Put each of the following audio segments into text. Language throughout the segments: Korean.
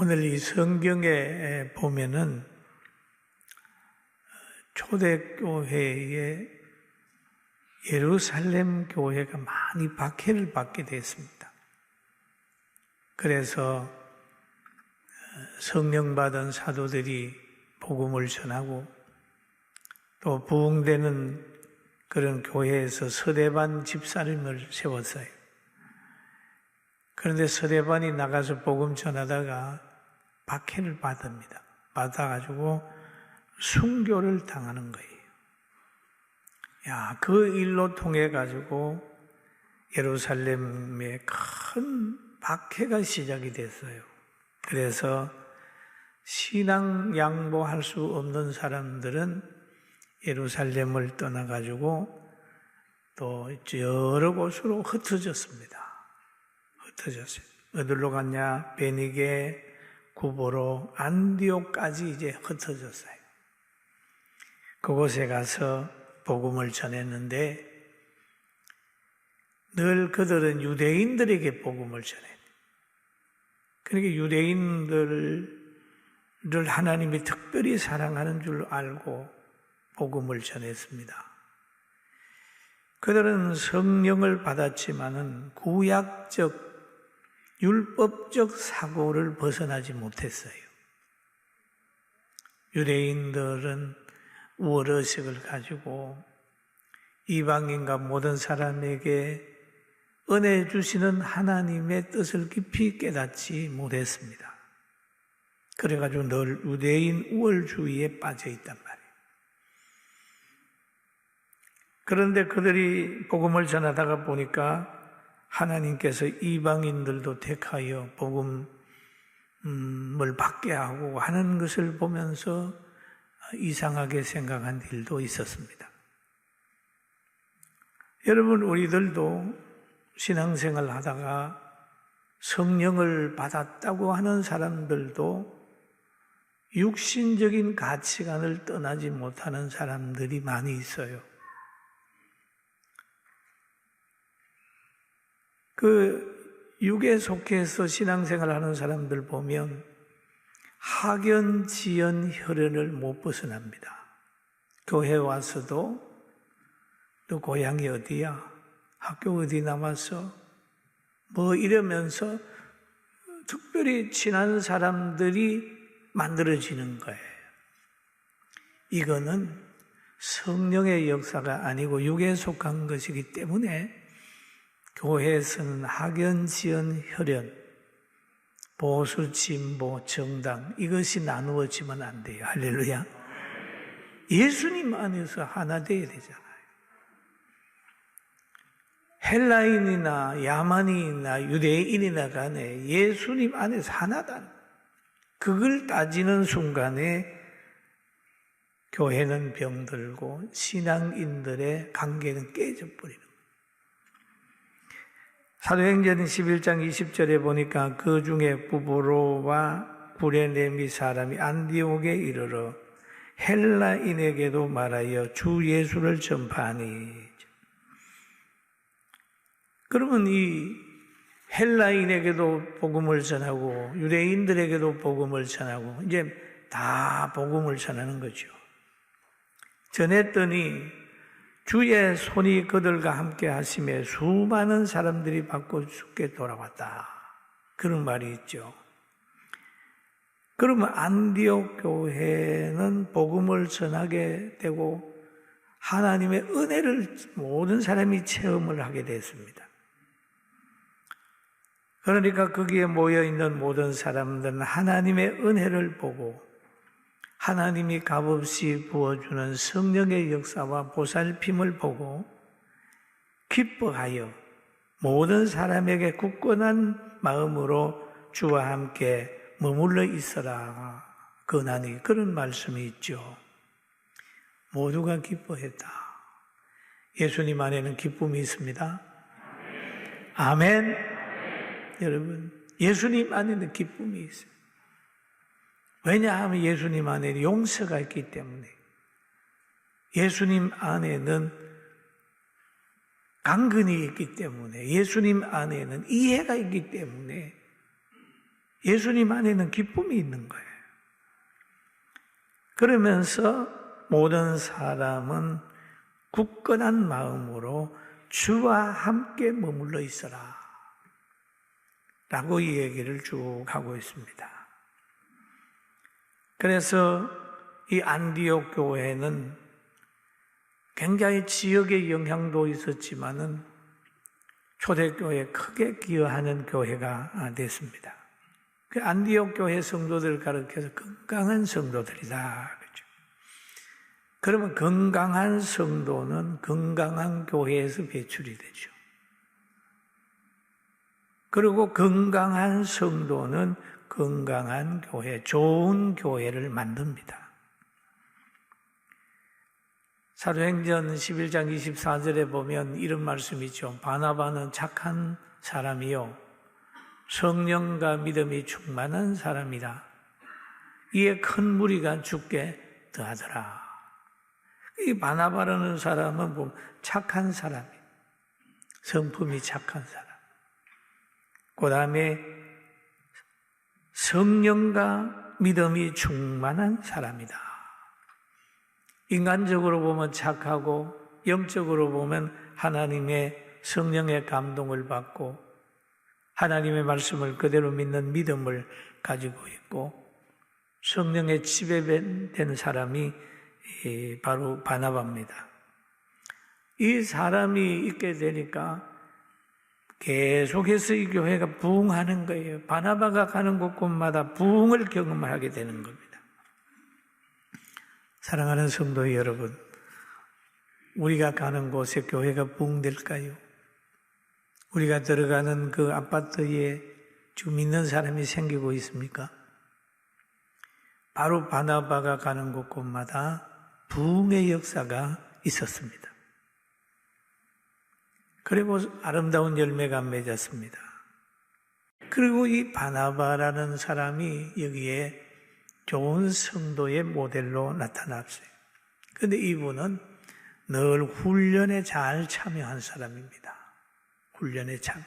오늘 이 성경에 보면은 초대교회에 예루살렘 교회가 많이 박해를 받게 됐습니다. 그래서 성령 받은 사도들이 복음을 전하고 또 부흥되는 그런 교회에서 서대반 집사님을 세웠어요. 그런데 서대반이 나가서 복음 전하다가 박해를 받습니다. 받아가지고 순교를 당하는 거예요. 그 일로 통해 가지고 예루살렘에 큰 박해가 시작이 됐어요. 그래서 신앙 양보할 수 없는 사람들은 예루살렘을 떠나가지고 또 여러 곳으로 흩어졌습니다. 흩어졌어요. 어디로 갔냐? 베니게, 구보로, 안디옥까지 이제 흩어졌어요. 그곳에 가서 복음을 전했는데 늘 그들은 유대인들에게 복음을 전해요. 그러니까 유대인들을 하나님이 특별히 사랑하는 줄 알고 복음을 전했습니다. 그들은 성령을 받았지만은 구약적 율법적 사고를 벗어나지 못했어요. 유대인들은 우월의식을 가지고 이방인과 모든 사람에게 은혜 주시는 하나님의 뜻을 깊이 깨닫지 못했습니다. 그래가지고 늘 유대인 우월주의에 빠져 있단 말이에요. 그런데 그들이 복음을 전하다가 보니까 하나님께서 이방인들도 택하여 복음을 받게 하고 하는 것을 보면서 이상하게 생각한 일도 있었습니다. 여러분, 우리들도 신앙생활 하다가 성령을 받았다고 하는 사람들도 육신적인 가치관을 떠나지 못하는 사람들이 많이 있어요. 그 육에 속해서 신앙생활 하는 사람들 보면 학연, 지연, 혈연을 못 벗어납니다. 교회 와서도 너 고향이 어디야? 학교 어디 나왔어? 뭐 이러면서 특별히 친한 사람들이 만들어지는 거예요. 이거는 성령의 역사가 아니고 육에 속한 것이기 때문에 교회에서는 학연, 지연, 혈연, 보수, 진보, 정당 이것이 나누어지면 안 돼요. 할렐루야. 예수님 안에서 하나 돼야 되잖아요. 헬라인이나 야만인이나 유대인이나 간에 예수님 안에서 하나다. 그걸 따지는 순간에 교회는 병들고 신앙인들의 관계는 깨져버리는 거예요. 사도행전 11장 20절에 보니까 그 중에 부보로와 구레네미 사람이 안디옥에 이르러 헬라인에게도 말하여 주 예수를 전파하니. 그러면 이 헬라인에게도 복음을 전하고 유대인들에게도 복음을 전하고 이제 다 복음을 전하는 거죠. 전했더니 주의 손이 그들과 함께 하심에 수많은 사람들이 받고 죽게 돌아왔다. 그런 말이 있죠. 그러면 안디옥 교회는 복음을 전하게 되고 하나님의 은혜를 모든 사람이 체험을 하게 됐습니다. 그러니까 거기에 모여있는 모든 사람들은 하나님의 은혜를 보고 하나님이 값없이 부어주는 성령의 역사와 보살핌을 보고 기뻐하여 모든 사람에게 굳건한 마음으로 주와 함께 머물러 있어라 권하니 그런 말씀이 있죠. 모두가 기뻐했다. 예수님 안에는 기쁨이 있습니다. 아멘. 여러분, 예수님 안에는 기쁨이 있어요. 왜냐하면 예수님 안에는 용서가 있기 때문에, 예수님 안에는 강건이 있기 때문에, 예수님 안에는 이해가 있기 때문에 예수님 안에는 기쁨이 있는 거예요. 그러면서 모든 사람은 굳건한 마음으로 주와 함께 머물러 있어라 라고 이 얘기를 쭉 하고 있습니다. 그래서 이 안디옥 교회는 굉장히 지역의 영향도 있었지만은 초대교회에 크게 기여하는 교회가 됐습니다. 그 안디옥 교회 성도들을 가르쳐서 건강한 성도들이다. 그렇죠? 그러면 건강한 성도는 건강한 교회에서 배출이 되죠. 그리고 건강한 성도는 건강한 교회, 좋은 교회를 만듭니다. 사도행전 11장 24절에 보면 이런 말씀이 있죠. 바나바는 착한 사람이요 성령과 믿음이 충만한 사람이라. 이에 큰 무리가 죽게 더하더라. 이 바나바라는 사람은 보면 착한 사람이에요. 성품이 착한 사람. 그 다음에 성령과 믿음이 충만한 사람이다. 인간적으로 보면 착하고 영적으로 보면 하나님의 성령의 감동을 받고 하나님의 말씀을 그대로 믿는 믿음을 가지고 있고 성령의 지배된 사람이 바로 바나바입니다. 이 사람이 있게 되니까 계속해서 이 교회가 부흥하는 거예요. 바나바가 가는 곳곳마다 부흥을 경험하게 되는 겁니다. 사랑하는 성도 여러분, 우리가 가는 곳에 교회가 부흥될까요? 우리가 들어가는 그 아파트에 지금 믿는 사람이 생기고 있습니까? 바로 바나바가 가는 곳곳마다 부흥의 역사가 있었습니다. 그리고 아름다운 열매가 맺었습니다. 그리고 이 바나바라는 사람이 여기에 좋은 성도의 모델로 나타났어요. 그런데 이분은 늘 훈련에 잘 참여한 사람입니다. 훈련에 참여.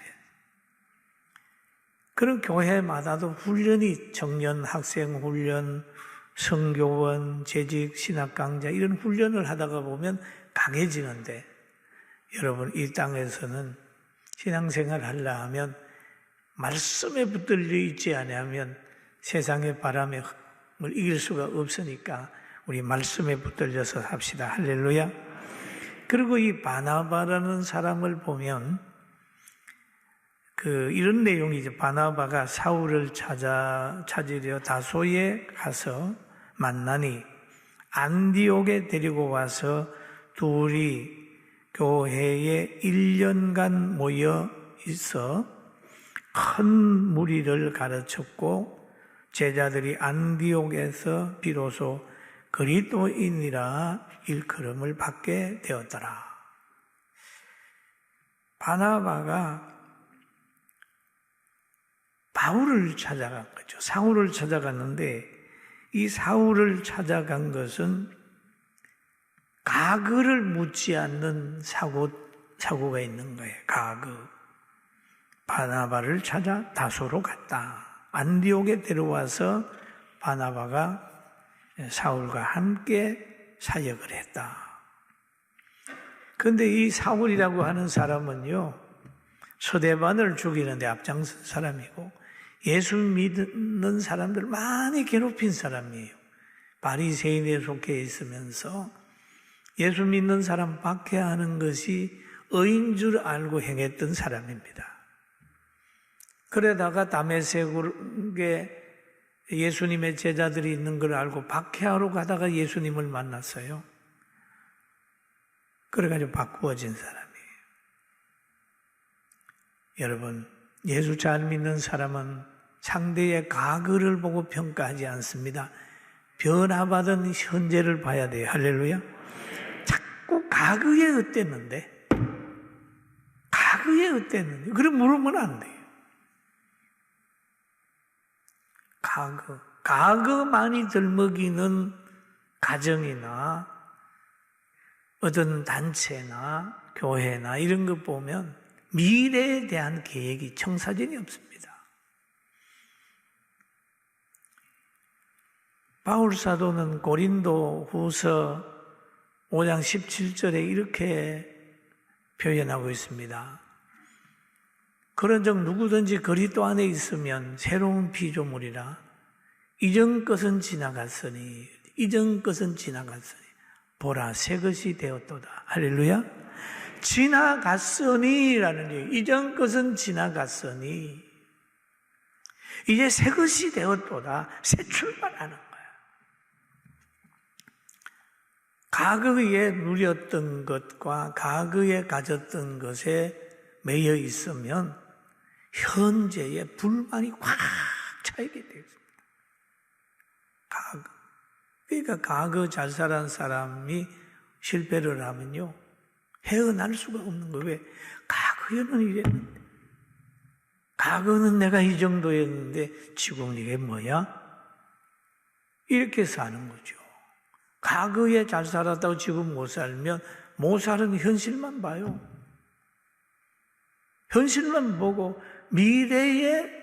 그런 교회마다도 훈련이 청년 학생 훈련, 선교원, 재직, 신학 강좌 이런 훈련을 하다가 보면 강해지는데 여러분 이 땅에서는 신앙생활 하려 하면 말씀에 붙들려 있지 않으면 세상의 바람을 이길 수가 없으니까 우리 말씀에 붙들려서 합시다. 할렐루야. 그리고 이 바나바라는 사람을 보면 이런 내용이죠. 바나바가 사울을 찾으려 다소에 가서 만나니 안디옥에 데리고 와서 둘이 교회에 1년간 모여 있어 큰 무리를 가르쳤고 제자들이 안디옥에서 비로소 그리스도인이라 일컬음을 받게 되었더라. 바나바가 바울을 찾아간 거죠. 사울을 찾아갔는데 이 사울을 찾아간 것은 가그를 묻지 않는 사고가 있는 거예요. 가그. 바나바를 찾아 다소로 갔다. 안디옥에 데려와서 바나바가 사울과 함께 사역을 했다. 그런데 이 사울이라고 하는 사람은요, 서대반을 죽이는데 앞장선 사람이고 예수 믿는 사람들 많이 괴롭힌 사람이에요. 바리새인에 속해 있으면서 예수 믿는 사람 박해하는 것이 의인 줄 알고 행했던 사람입니다. 그러다가 다메섹에 예수님의 제자들이 있는 걸 알고 박해하러 가다가 예수님을 만났어요. 그래가지고 바꾸어진 사람이에요. 여러분, 예수 잘 믿는 사람은 상대의 과거를 보고 평가하지 않습니다. 변화받은 현재를 봐야 돼요. 할렐루야. 자꾸 과거에 어땠는데? 과거에 어땠는데? 그럼 물으면 안 돼요. 과거만이 들먹이는 가정이나 어떤 단체나 교회나 이런 거 보면 미래에 대한 계획이 청사진이 없습니다. 바울 사도는 고린도 후서 5장 17절에 이렇게 표현하고 있습니다. 그런즉 누구든지 그리스도 안에 있으면 새로운 피조물이라. 이전 것은 지나갔으니 보라 새 것이 되었도다. 할렐루야. 지나갔으니라는 얘기. 이전 것은 지나갔으니 이제 새 것이 되었도다. 새 출발하는 거야. 과거에 누렸던 것과 과거에 가졌던 것에 매여 있으면 현재의 불만이 확 차이게 되겠습니다. 그러니까 과거 잘 살아온 사람이 실패를 하면요, 헤어날 수가 없는 거예요. 왜? 과거에는 이랬는데, 과거는 내가 이 정도였는데 지금 이게 뭐야? 이렇게 사는 거죠. 과거에 잘 살았다고 지금 못 살면 못 사는 현실만 봐요. 현실만 보고 미래에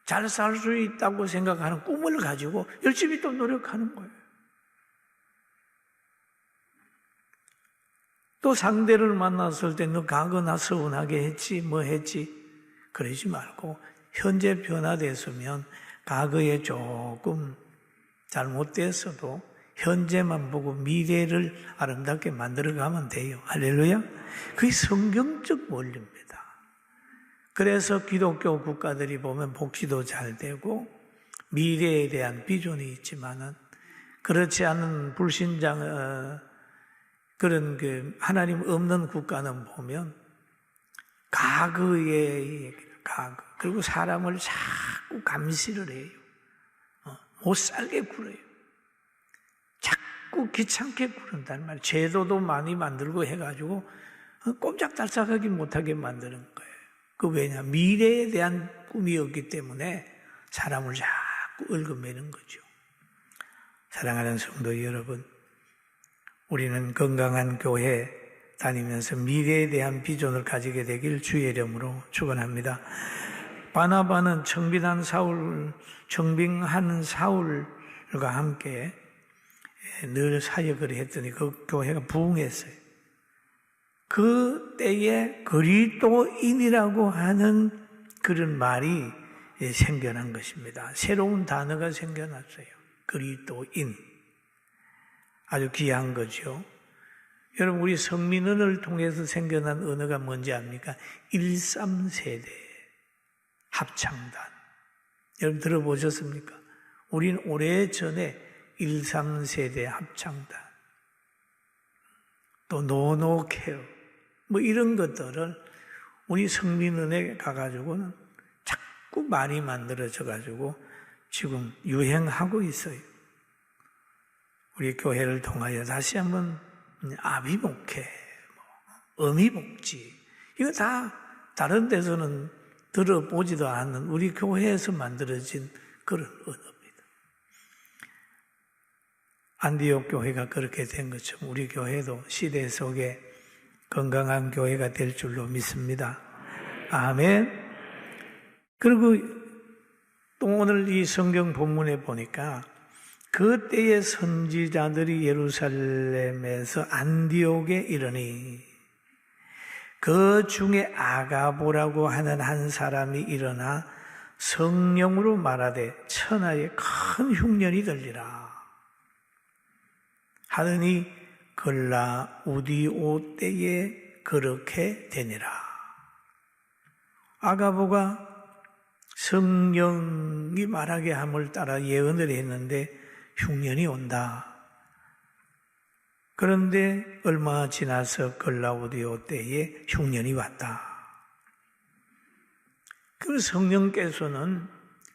잘 살 수 있다고 생각하는 꿈을 가지고 열심히 또 노력하는 거예요. 또 상대를 만났을 때 너 과거 나 서운하게 했지 뭐 했지 그러지 말고 현재 변화됐으면 과거에 조금 잘못됐어도 현재만 보고 미래를 아름답게 만들어가면 돼요. 할렐루야. 그게 성경적 원리입니다. 그래서 기독교 국가들이 보면 복지도 잘 되고 미래에 대한 비전이 있지만은 그렇지 않은 불신장 그런 하나님 없는 국가는 보면 과거의 과거 그리고 사람을 자꾸 감시를 해요. 못 살게 굴어요. 자꾸 귀찮게 구른단 말이에요. 제도도 많이 만들고 해가지고 꼼짝달싹하게 못하게 만드는 거예요. 그 왜냐? 미래에 대한 꿈이 없기 때문에 사람을 자꾸 얽어매는 거죠. 사랑하는 성도 여러분, 우리는 건강한 교회 다니면서 미래에 대한 비전을 가지게 되길 주의 이름으로 축원합니다. 바나바는 청빙한 사울과 함께 늘 사역을 했더니 그 교회가 부흥했어요. 그 때에 그리스도인이라고 하는 그런 말이 생겨난 것입니다. 새로운 단어가 생겨났어요. 그리스도인. 아주 귀한 거죠. 여러분, 우리 성민언을 통해서 생겨난 언어가 뭔지 압니까? 13세대 합창단. 여러분 들어보셨습니까? 우린 오래전에 13세대 합창단, 또 노노케어, 뭐 이런 것들을 우리 성민은에 가가지고는 자꾸 말이 만들어져가지고 지금 유행하고 있어요. 우리 교회를 통하여 다시 한번 아비목회, 어미복지, 이거 다 다른 데서는 들어보지도 않는 우리 교회에서 만들어진 그런 언어입니다. 안디옥 교회가 그렇게 된 것처럼 우리 교회도 시대 속에 건강한 교회가 될 줄로 믿습니다. 아멘. 그리고 또 오늘 이 성경 본문에 보니까 그때의 선지자들이 예루살렘에서 안디옥에 이르니 그 중에 아가보라고 하는 한 사람이 일어나 성령으로 말하되 천하에 큰 흉년이 들리라 하더니 글라우디오 때에 그렇게 되니라. 아가보가 성령이 말하게 함을 따라 예언을 했는데 흉년이 온다. 그런데 얼마 지나서 글라우디오 때에 흉년이 왔다. 그 성령께서는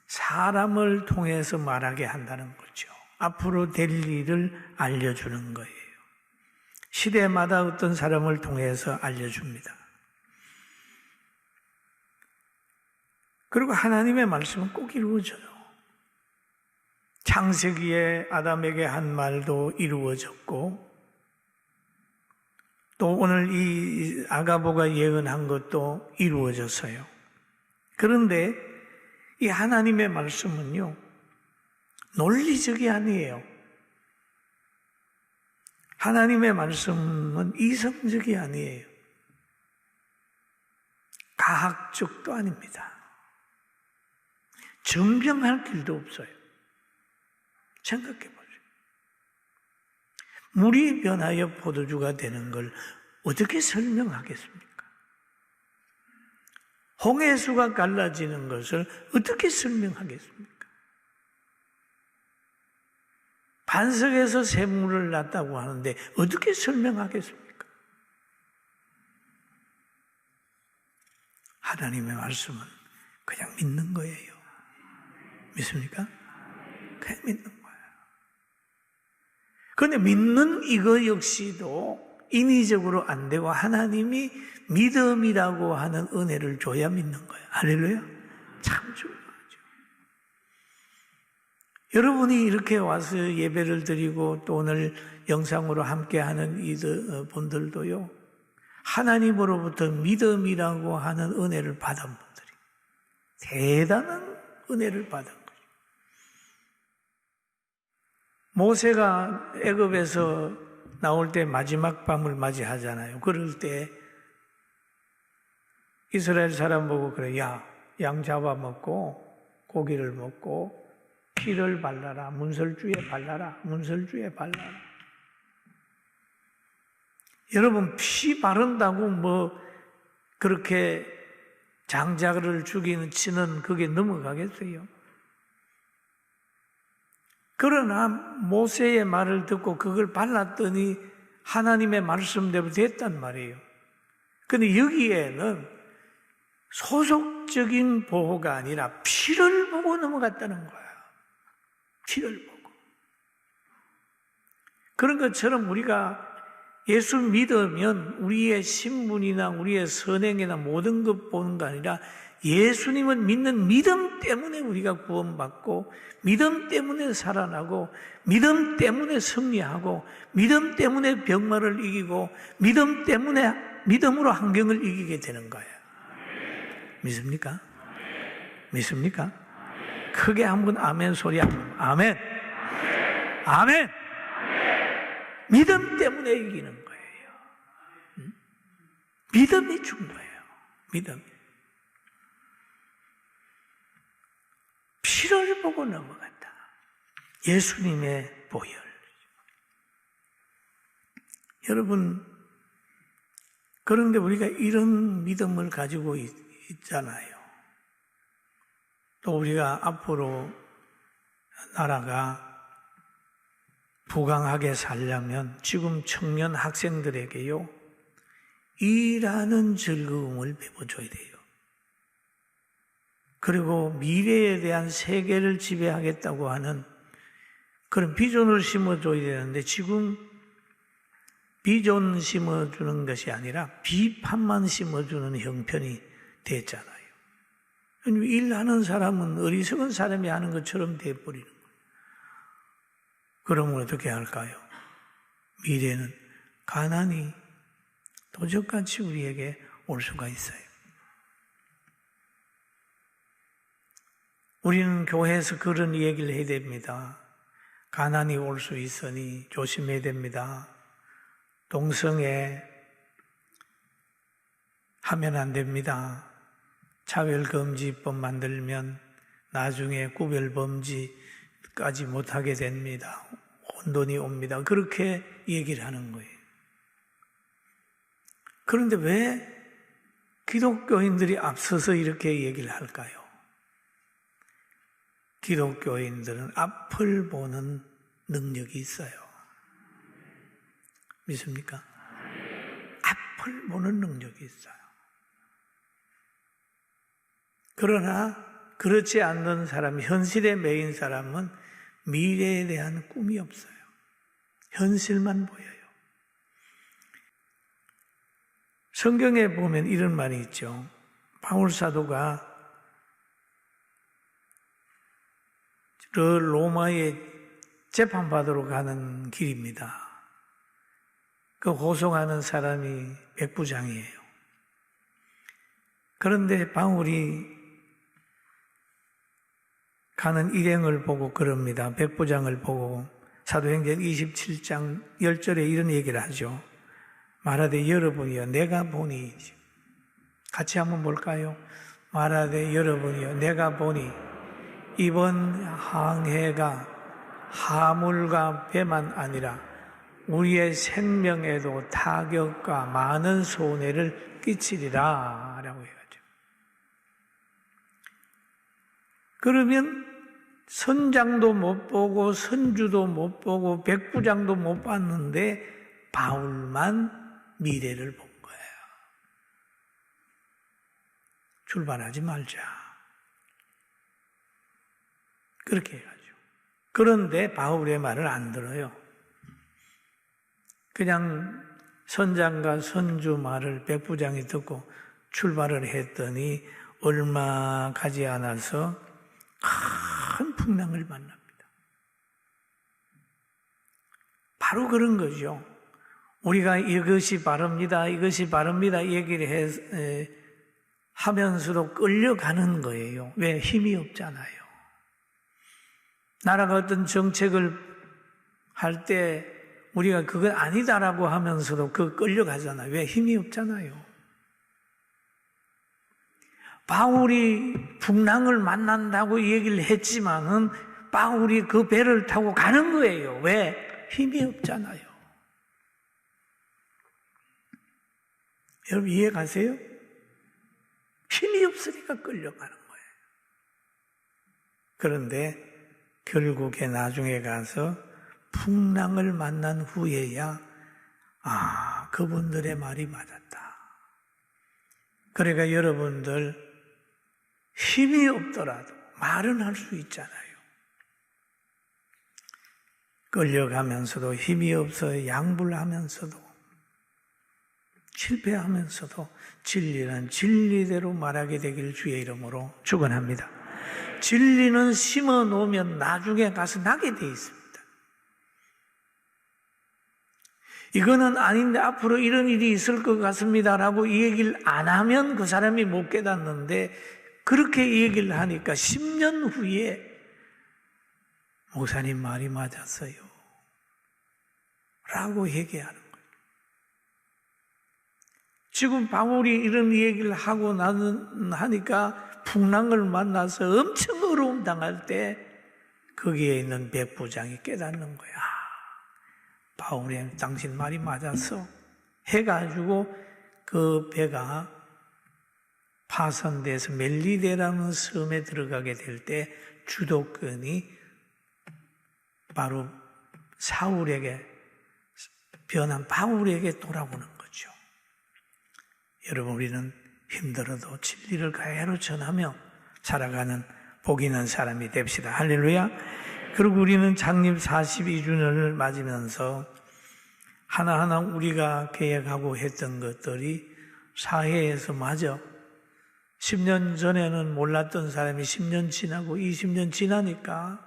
사람을 통해서 말하게 한다는 거죠. 앞으로 될 일을 알려주는 거예요. 시대마다 어떤 사람을 통해서 알려줍니다. 그리고 하나님의 말씀은 꼭 이루어져요. 창세기에 아담에게 한 말도 이루어졌고 또 오늘 이 아가보가 예언한 것도 이루어졌어요. 그런데 이 하나님의 말씀은요, 논리적이 아니에요. 하나님의 말씀은 이성적이 아니에요. 과학적도 아닙니다. 증명할 길도 없어요. 생각해 보세요. 물이 변하여 포도주가 되는 걸 어떻게 설명하겠습니까? 홍해수가 갈라지는 것을 어떻게 설명하겠습니까? 반석에서 샘물을 났다고 하는데 어떻게 설명하겠습니까? 하나님의 말씀은 그냥 믿는 거예요. 믿습니까? 그냥 믿는 거예요. 그런데 믿는 이거 역시도 인위적으로 안 되고 하나님이 믿음이라고 하는 은혜를 줘야 믿는 거예요. 할렐루야. 참 중요하죠. 여러분이 이렇게 와서 예배를 드리고 또 오늘 영상으로 함께하는 이분들도요, 하나님으로부터 믿음이라고 하는 은혜를 받은 분들이 대단한 은혜를 받은 거예요. 모세가 애굽에서 나올 때 마지막 밤을 맞이하잖아요. 그럴 때 이스라엘 사람 보고 그래, 야, 양 잡아먹고 고기를 먹고 피를 발라라. 문설주에 발라라. 문설주에 발라라. 여러분, 피 바른다고 뭐 그렇게 장자를 치는 그게 넘어가겠어요? 그러나 모세의 말을 듣고 그걸 발랐더니 하나님의 말씀대로 됐단 말이에요. 근데 여기에는 소속적인 보호가 아니라 피를 보고 넘어갔다는 거야. 피를 보고. 그런 것처럼 우리가 예수 믿으면 우리의 신분이나 우리의 선행이나 모든 것 보는 거 아니라 예수님을 믿는 믿음 때문에 우리가 구원받고 믿음 때문에 살아나고 믿음 때문에 승리하고 믿음 때문에 병마를 이기고 믿음 때문에 믿음으로 환경을 이기게 되는 거예요. 믿습니까? 믿습니까? 크게 한번 아멘 소리 한번. 아멘. 아멘. 믿음 때문에 이기는 거예요. 믿음이 준 거예요. 믿음. 피를 보고 넘어갔다. 예수님의 보혈. 여러분, 그런데 우리가 이런 믿음을 가지고 있잖아요. 또 우리가 앞으로 나라가 부강하게 살려면 지금 청년 학생들에게요, 일하는 즐거움을 배워줘야 돼요. 그리고 미래에 대한 세계를 지배하겠다고 하는 그런 비전을 심어줘야 되는데 지금 비전 심어주는 것이 아니라 비판만 심어주는 형편이 됐잖아요. 일하는 사람은 어리석은 사람이 하는 것처럼 돼버리는 거예요. 그러면 어떻게 할까요? 미래는 가난이 도적같이 우리에게 올 수가 있어요. 우리는 교회에서 그런 얘기를 해야 됩니다. 가난이 올 수 있으니 조심해야 됩니다. 동성애 하면 안 됩니다. 차별금지법 만들면 나중에 구별범죄까지 못하게 됩니다. 혼돈이 옵니다. 그렇게 얘기를 하는 거예요. 그런데 왜 기독교인들이 앞서서 이렇게 얘기를 할까요? 기독교인들은 앞을 보는 능력이 있어요. 믿습니까? 앞을 보는 능력이 있어요. 그러나 그렇지 않는 사람, 현실에 매인 사람은 미래에 대한 꿈이 없어요. 현실만 보여요. 성경에 보면 이런 말이 있죠. 바울 사도가 로마에 재판받으러 가는 길입니다. 그 호송하는 사람이 백부장이에요. 그런데 바울이 가는 일행을 보고 그럽니다. 백부장을 보고 사도행전 27장 10절에 이런 얘기를 하죠. 말하되 여러분이여 내가 보니, 같이 한번 볼까요? 말하되 여러분이여 내가 보니 이번 항해가 하물과 배만 아니라 우리의 생명에도 타격과 많은 손해를 끼치리라 라고 해가지고. 그러면 선장도 못 보고 선주도 못 보고 백부장도 못 봤는데 바울만 미래를 본 거예요. 출발하지 말자. 그렇게 해가지고. 그런데 바울의 말을 안 들어요. 그냥 선장과 선주 말을 백부장이 듣고 출발을 했더니 얼마 가지 않아서 큰 풍랑을 만납니다. 바로 그런 거죠. 우리가 이것이 바릅니다, 이것이 바릅니다 얘기를 하면서도 끌려가는 거예요. 왜? 힘이 없잖아요. 나라가 어떤 정책을 할 때 우리가 그건 아니다라고 하면서도 그 끌려가잖아요. 왜? 힘이 없잖아요. 바울이 풍랑을 만난다고 얘기를 했지만은 바울이 그 배를 타고 가는 거예요. 왜? 힘이 없잖아요. 여러분 이해 가세요? 힘이 없으니까 끌려가는 거예요. 그런데 결국에 나중에 가서 풍랑을 만난 후에야 그분들의 말이 맞았다. 그러니까 여러분들 힘이 없더라도 말은 할 수 있잖아요. 끌려가면서도 힘이 없어 양불하면서도 실패하면서도 진리는 진리대로 말하게 되길 주의 이름으로 축원합니다. 진리는 심어 놓으면 나중에 가서 나게 돼 있습니다. 이거는 아닌데 앞으로 이런 일이 있을 것 같습니다라고 이 얘기를 안 하면 그 사람이 못 깨닫는데 그렇게 얘기를 하니까 10년 후에 목사님 말이 맞았어요 라고 얘기하는 거예요. 지금 바울이 이런 얘기를 하고 하니까 풍랑을 만나서 엄청 어려움 당할 때 거기에 있는 백부장이 깨닫는 거야. 바울이 당신 말이 맞았어 해가지고 그 배가 파선돼서 멜리데라는 섬에 들어가게 될 때 주도권이 바로 사울에게 변한 바울에게 돌아오는 거죠. 여러분 우리는 힘들어도 진리를 그대로 전하며 살아가는 복 있는 사람이 됩시다. 할렐루야. 그리고 우리는 창립 42주년을 맞으면서 하나하나 우리가 계획하고 했던 것들이 사회에서 마저 10년 전에는 몰랐던 사람이 10년 지나고 20년 지나니까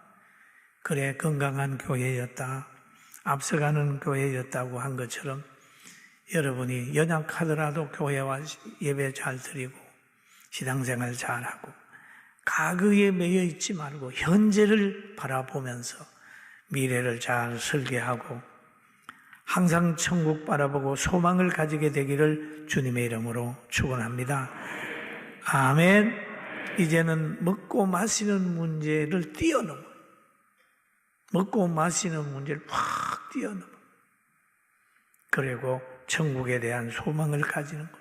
그래 건강한 교회였다, 앞서가는 교회였다고 한 것처럼 여러분이 연약하더라도 교회와 예배 잘 드리고 신앙생활 잘하고 과거에 매여 있지 말고 현재를 바라보면서 미래를 잘 설계하고 항상 천국 바라보고 소망을 가지게 되기를 주님의 이름으로 축원합니다. 아멘. 이제는 먹고 마시는 문제를 뛰어넘어 먹고 마시는 문제를 확 뛰어넘어 그리고 천국에 대한 소망을 가지는 것.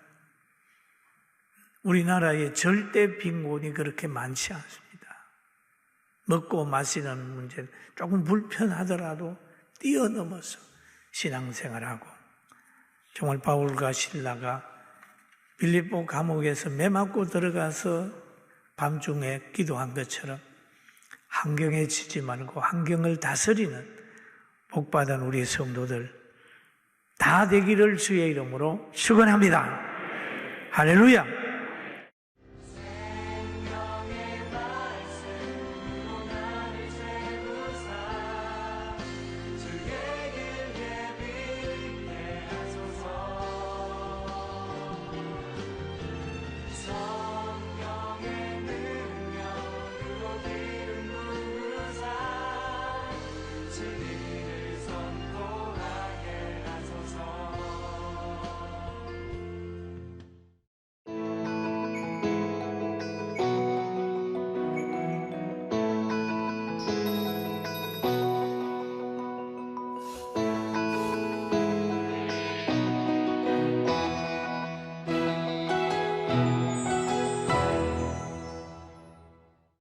우리나라에 절대 빈곤이 그렇게 많지 않습니다. 먹고 마시는 문제는 조금 불편하더라도 뛰어넘어서 신앙생활하고 정말 바울과 실라가 빌립보 감옥에서 매 맞고 들어가서 밤중에 기도한 것처럼 환경에 지지 말고 환경을 다스리는 복받은 우리 성도들 다 되기를 주의 이름으로 축원합니다. 할렐루야.